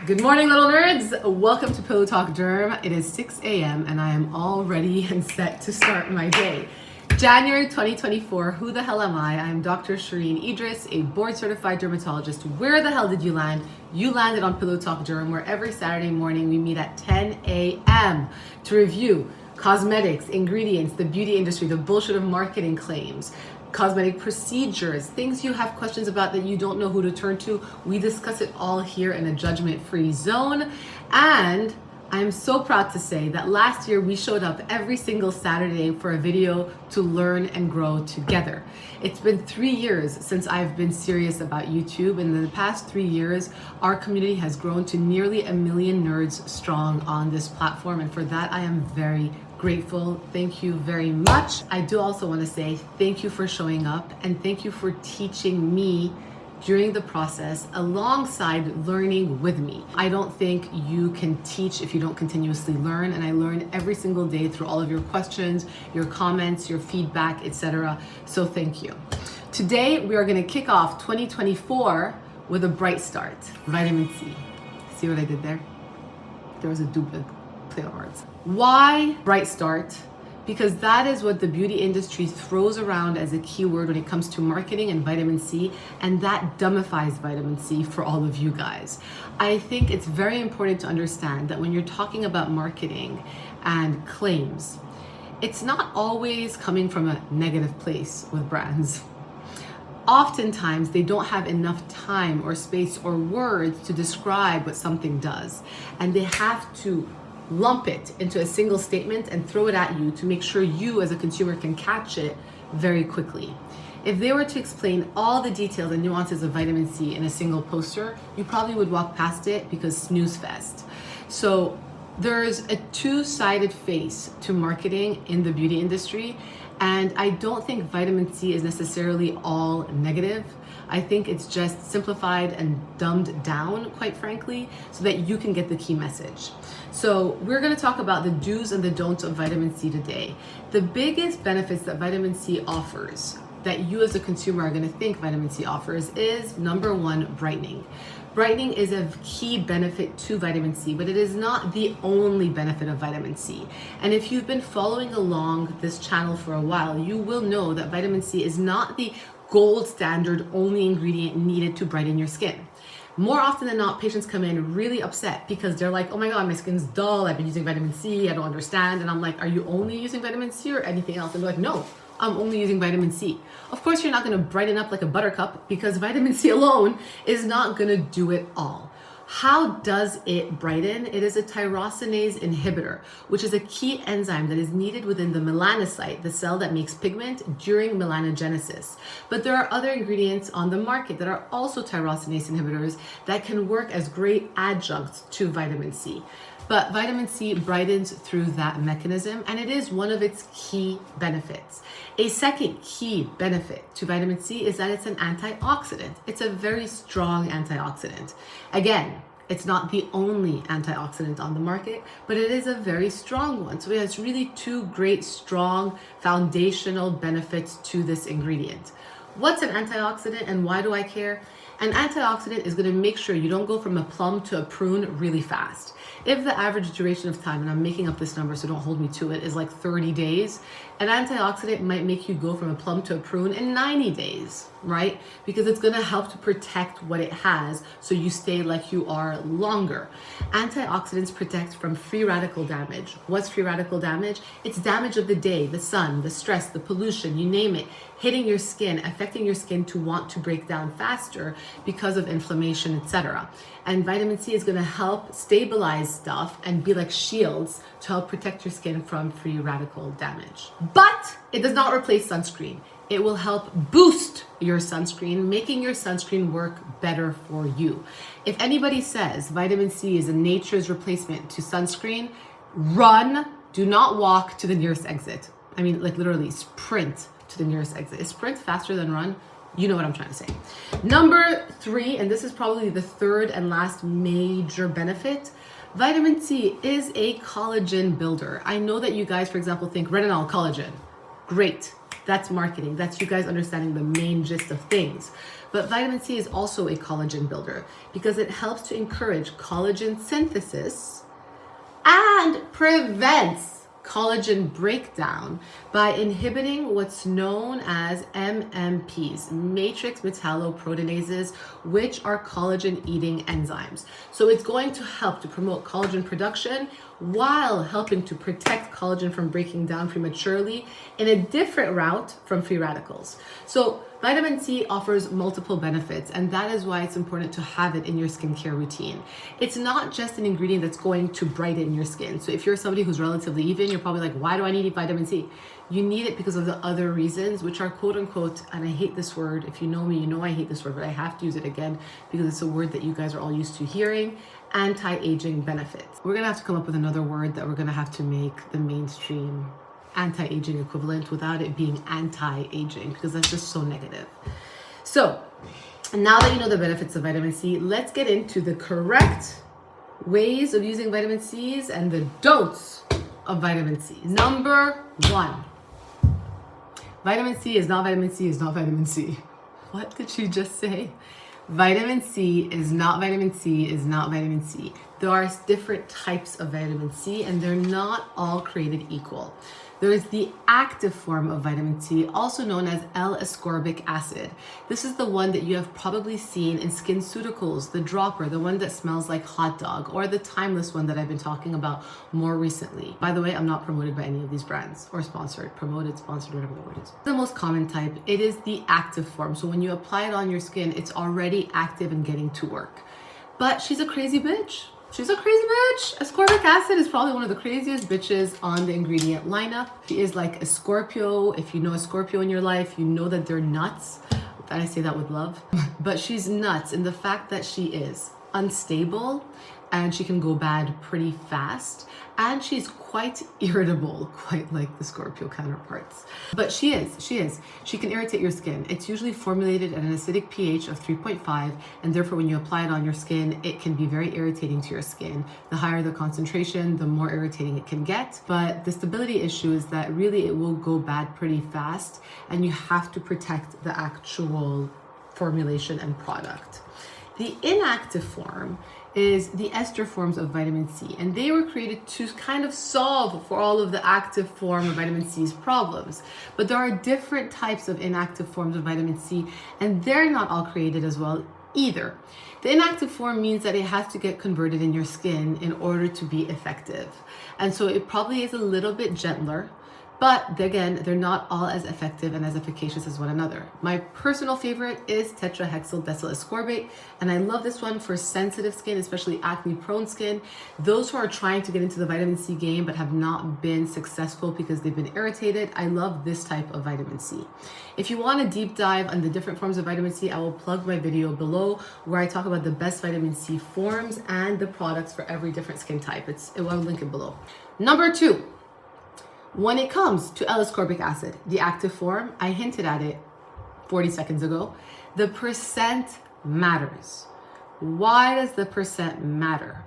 Good morning, little nerds. Welcome to Pillow Talk Derm. It is 6 a.m. and I am all ready and set to start my day. January 2024, who the hell am I? I'm Dr. Shereene Idriss, a board-certified dermatologist. Where the hell did you land? You landed on Pillow Talk Derm, where every Saturday morning we meet at 10 a.m. to review cosmetics, ingredients, the beauty industry, the bullshit of marketing claims, cosmetic procedures, things you have questions about that you don't know who to turn to. We discuss it all here in a judgment-free zone. And I'm so proud to say that last year we showed up every single Saturday for a video to learn and grow together. It's been 3 years since I've been serious about YouTube, and in the past 3 years, our community has grown to nearly 1 million nerds strong on this platform, and for that I am very grateful. Thank you very much. I do also want to say thank you for showing up and thank you for teaching me during the process alongside learning with me. I don't think you can teach if you don't continuously learn, and I learn every single day through all of your questions, your comments, your feedback, etc. So thank you. Today we are going to kick off 2024 with a bright start. Vitamin C. See what I did there? There was a duplicate play on words. Why bright start? Because that is what the beauty industry throws around as a keyword when it comes to marketing and vitamin C, and that dumbifies vitamin C for all of you guys. I think it's very important to understand that when you're talking about marketing and claims, it's not always coming from a negative place with brands. Oftentimes, they don't have enough time or space or words to describe what something does, and they have to lump it into a single statement and throw it at you to make sure you as a consumer can catch it very quickly. If they were to explain all the details and nuances of vitamin C in a single poster, you probably would walk past it because snooze fest. So there's a two-sided face to marketing in the beauty industry, and I don't think vitamin C is necessarily all negative. I think it's just simplified and dumbed down, quite frankly, so that you can get the key message. So we're going to talk about the do's and the don'ts of vitamin C today. The biggest benefits that vitamin C offers, that you as a consumer are going to think vitamin C offers, is number one, brightening. Brightening is a key benefit to vitamin C, but it is not the only benefit of vitamin C. And if you've been following along this channel for a while, you will know that vitamin C is not the gold standard only ingredient needed to brighten your skin. More often than not, patients come in really upset because they're like, oh my God, my skin's dull. I've been using vitamin C. I don't understand. And I'm like, are you only using vitamin C or anything else? And they're like, no, I'm only using vitamin C. Of course, you're not going to brighten up like a buttercup because vitamin C alone is not going to do it all. How does it brighten? It is a tyrosinase inhibitor, which is a key enzyme that is needed within the melanocyte, the cell that makes pigment, during melanogenesis. But there are other ingredients on the market that are also tyrosinase inhibitors that can work as great adjuncts to vitamin C. But vitamin C brightens through that mechanism, and it is one of its key benefits. A second key benefit to vitamin C is that it's an antioxidant. It's a very strong antioxidant. Again, it's not the only antioxidant on the market, but it is a very strong one. So it has really two great, strong, foundational benefits to this ingredient. What's an antioxidant and why do I care? An antioxidant is going to make sure you don't go from a plum to a prune really fast. If the average duration of time, and I'm making up this number so don't hold me to it, is like 30 days, an antioxidant might make you go from a plum to a prune in 90 days, right? Because it's going to help to protect what it has so you stay like you are longer. Antioxidants protect from free radical damage. What's free radical damage? It's damage of the day, the sun, the stress, the pollution, you name it, hitting your skin, affecting your skin to want to break down faster because of inflammation, etc. And vitamin C is going to help stabilize stuff and be like shields to help protect your skin from free radical damage. But it does not replace sunscreen. It will help boost your sunscreen, making your sunscreen work better for you. If anybody says vitamin C is a nature's replacement to sunscreen, run, do not walk to the nearest exit. I mean, like literally sprint to the nearest exit. Is sprint faster than run? You know what I'm trying to say. Number 3, and this is probably the third and last major benefit, vitamin C is a collagen builder. I know that you guys, for example, think retinol, collagen. Great. That's marketing. That's you guys understanding the main gist of things. But vitamin C is also a collagen builder because it helps to encourage collagen synthesis and prevents collagen breakdown by inhibiting what's known as MMPs, matrix metalloproteinases, which are collagen eating enzymes. So it's going to help to promote collagen production while helping to protect collagen from breaking down prematurely in a different route from free radicals. So vitamin C offers multiple benefits, and that is why it's important to have it in your skincare routine. It's not just an ingredient that's going to brighten your skin. So if you're somebody who's relatively even, you're probably like, why do I need vitamin C? You need it because of the other reasons, which are quote unquote, and I hate this word. If you know me, you know I hate this word, but I have to use it again because it's a word that you guys are all used to hearing, anti-aging benefits. We're gonna have to come up with another word that we're gonna have to make the mainstream anti-aging equivalent without it being anti-aging, because that's just so negative. So now that you know the benefits of vitamin C, let's get into the correct ways of using vitamin C's and the don'ts of vitamin C. Number 1, vitamin C is not vitamin C is not vitamin C. What did she just say? Vitamin C is not vitamin C is not vitamin C. There are different types of vitamin C and they're not all created equal. There is the active form of vitamin C, also known as L-ascorbic acid. This is the one that you have probably seen in SkinCeuticals, the dropper, the one that smells like hot dog, or the timeless one that I've been talking about more recently. By the way, I'm not promoted by any of these brands or sponsored, promoted, sponsored, whatever the word is. The most common type, it is the active form. So when you apply it on your skin, it's already active and getting to work. But she's a crazy bitch. She's a crazy bitch. Ascorbic acid is probably one of the craziest bitches on the ingredient lineup. She is like a Scorpio. If you know a Scorpio in your life, you know that they're nuts. And I say that with love. But she's nuts in the fact that she is unstable and she can go bad pretty fast. And she's quite irritable, quite like the Scorpio counterparts. But she can irritate your skin. It's usually formulated at an acidic pH of 3.5, and therefore when you apply it on your skin, it can be very irritating to your skin. The higher the concentration, the more irritating it can get. But the stability issue is that really it will go bad pretty fast, and you have to protect the actual formulation and product. The inactive form is the ester forms of vitamin C, and they were created to kind of solve for all of the active form of vitamin C's problems. But there are different types of inactive forms of vitamin C, and they're not all created as well either. The inactive form means that it has to get converted in your skin in order to be effective. And so it probably is a little bit gentler. But again, they're not all as effective and as efficacious as one another. My personal favorite is tetrahexyldecyl ascorbate, and I love this one for sensitive skin, especially acne-prone skin. Those who are trying to get into the vitamin C game but have not been successful because they've been irritated, I love this type of vitamin C. If you want a deep dive on the different forms of vitamin C, I will plug my video below where I talk about the best vitamin C forms and the products for every different skin type. I will link it below. Number 2. When it comes to L-ascorbic acid, the active form, I hinted at it 40 seconds ago, the percent matters. Why does the percent matter?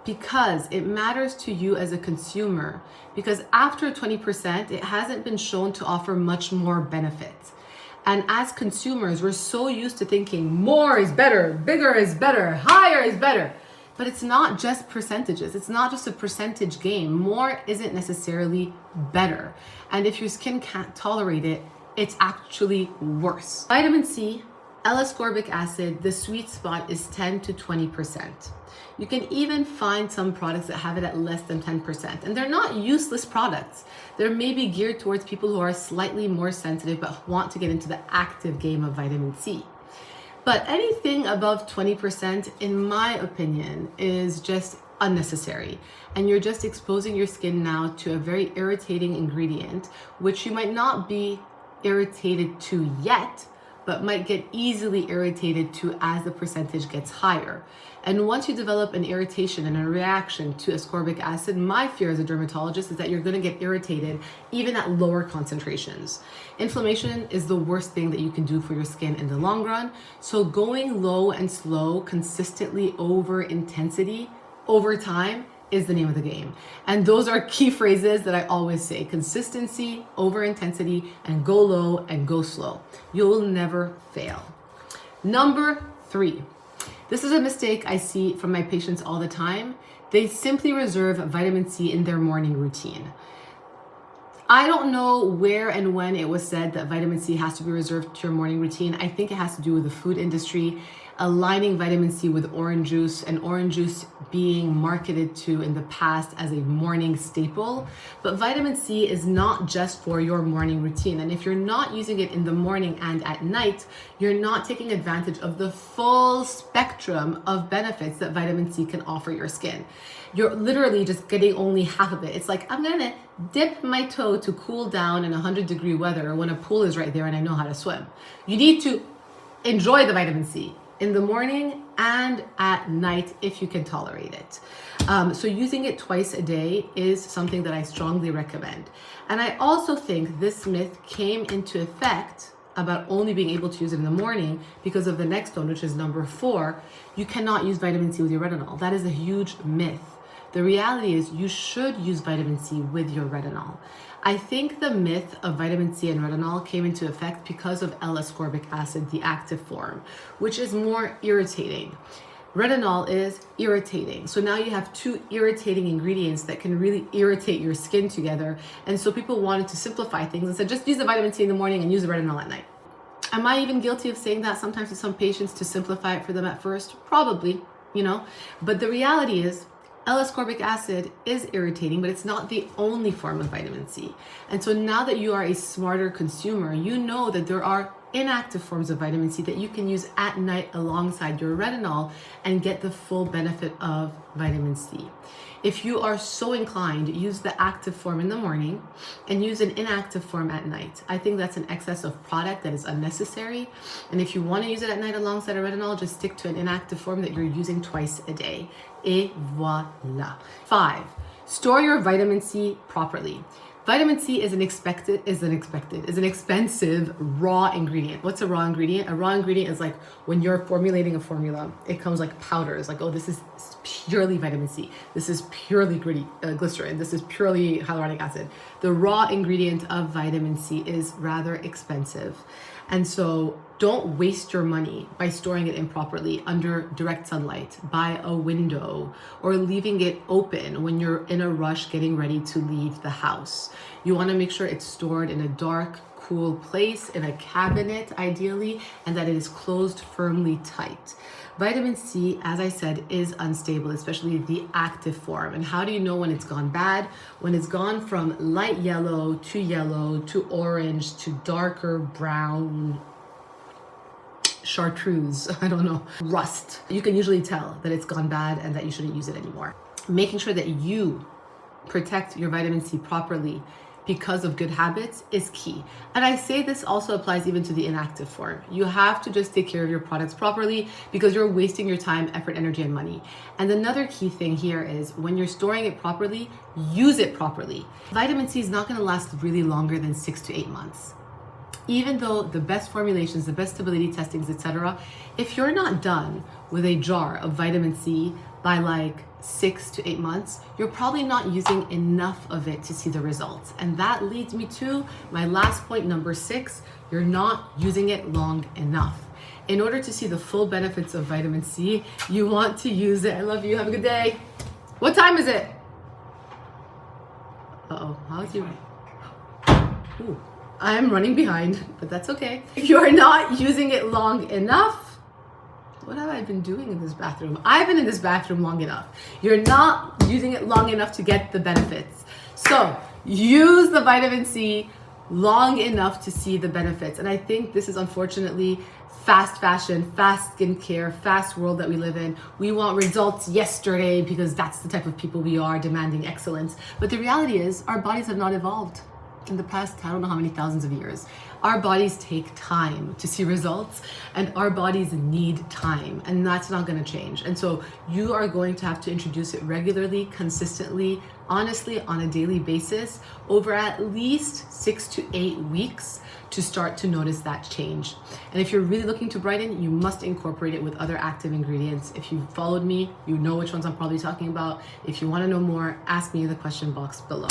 Because it matters to you as a consumer, because after 20%, it hasn't been shown to offer much more benefits. And as consumers, we're so used to thinking more is better, bigger is better, higher is better. But it's not just percentages. It's not just a percentage game. More isn't necessarily better. And if your skin can't tolerate it, it's actually worse. Vitamin C, L-ascorbic acid, the sweet spot is 10 to 20%. You can even find some products that have it at less than 10%. And they're not useless products. They're maybe geared towards people who are slightly more sensitive but want to get into the active game of vitamin C. But anything above 20%, in my opinion, is just unnecessary. And you're just exposing your skin now to a very irritating ingredient, which you might not be irritated to yet, but might get easily irritated to as the percentage gets higher. And once you develop an irritation and a reaction to ascorbic acid, my fear as a dermatologist is that you're going to get irritated even at lower concentrations. Inflammation is the worst thing that you can do for your skin in the long run. So going low and slow consistently over intensity over time is the name of the game. And those are key phrases that I always say: consistency over intensity, and go low and go slow. You'll never fail. Number 3. This is a mistake I see from my patients all the time. They simply reserve vitamin C in their morning routine. I don't know where and when it was said that vitamin C has to be reserved to your morning routine. I think it has to do with the food industry aligning vitamin C with orange juice, and orange juice being marketed to in the past as a morning staple. But vitamin C is not just for your morning routine. And if you're not using it in the morning and at night, you're not taking advantage of the full spectrum of benefits that vitamin C can offer your skin. You're literally just getting only half of it. It's like, I'm gonna dip my toe to cool down in 100-degree weather when a pool is right there and I know how to swim. You need to enjoy the vitamin C in the morning and at night if you can tolerate it. So using it twice a day is something that I strongly recommend. And I also think this myth came into effect about only being able to use it in the morning because of the next one, which is number 4. You cannot use vitamin C with your retinol. That is a huge myth. The reality is you should use vitamin C with your retinol. I think the myth of vitamin C and retinol came into effect because of L-ascorbic acid, the active form, which is more irritating. Retinol is irritating. So now you have 2 irritating ingredients that can really irritate your skin together. And so people wanted to simplify things and said, just use the vitamin C in the morning and use the retinol at night. Am I even guilty of saying that sometimes to some patients to simplify it for them at first? Probably, But the reality is, L-ascorbic acid is irritating, but it's not the only form of vitamin C. And so now that you are a smarter consumer, you know that there are inactive forms of vitamin C that you can use at night alongside your retinol and get the full benefit of vitamin C. If you are so inclined, use the active form in the morning and use an inactive form at night. I think that's an excess of product that is unnecessary. And if you want to use it at night alongside a retinol, just stick to an inactive form that you're using twice a day. Et voila. 5, store your vitamin C properly. Vitamin C is an expensive raw ingredient. What's a raw ingredient? A raw ingredient is like when you're formulating a formula, it comes like powders, like, oh, this is purely vitamin C. This is purely glycerin. This is purely hyaluronic acid. The raw ingredient of vitamin C is rather expensive. And so don't waste your money by storing it improperly under direct sunlight, by a window, or leaving it open when you're in a rush getting ready to leave the house. You want to make sure it's stored in a dark, cool place, in a cabinet ideally, and that it is closed firmly tight. Vitamin C, as I said, is unstable, especially the active form. And how do you know when it's gone bad? When it's gone from light yellow to orange to darker brown, chartreuse, rust. You can usually tell that it's gone bad and that you shouldn't use it anymore. Making sure that you protect your vitamin C properly because of good habits is key. And I say this also applies even to the inactive form. You have to just take care of your products properly because you're wasting your time, effort, energy, and money. And another key thing here is when you're storing it properly, use it properly. Vitamin C is not gonna last really longer than 6 to 8 months. Even though the best formulations, the best stability testings, etc., if you're not done with a jar of vitamin C by like 6 to 8 months, you're probably not using enough of it to see the results. And that leads me to my last point, number 6, you're not using it long enough. In order to see the full benefits of vitamin C, you want to use it. I love you, have a good day. What time is it? How's your... Ooh. I'm running behind, but that's okay. If you are not using it long enough, what have I been doing in this bathroom? I've been in this bathroom long enough. You're not using it long enough to get the benefits. So use the vitamin C long enough to see the benefits. And I think this is unfortunately fast fashion, fast skincare, fast world that we live in. We want results yesterday because that's the type of people we are, demanding excellence. But the reality is our bodies have not evolved in the past, I don't know how many thousands of years. Our bodies take time to see results, and our bodies need time, and that's not going to change. And so you are going to have to introduce it regularly, consistently, honestly, on a daily basis over at least 6 to 8 weeks to start to notice that change. And if you're really looking to brighten, you must incorporate it with other active ingredients. If you've followed me, you know which ones I'm probably talking about. If you want to know more, ask me in the question box below.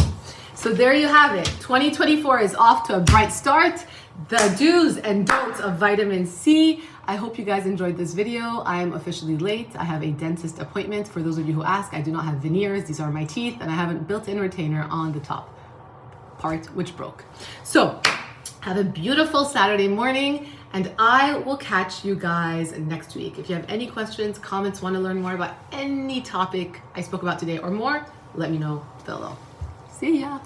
So there you have it. 2024 is off to a bright start. The do's and don'ts of vitamin C. I hope you guys enjoyed this video. I am officially late. I have a dentist appointment. For those of you who ask, I do not have veneers. These are my teeth, and I have a built-in retainer on the top part, which broke. So have a beautiful Saturday morning, and I will catch you guys next week. If you have any questions, comments, want to learn more about any topic I spoke about today or more, let me know below. See ya.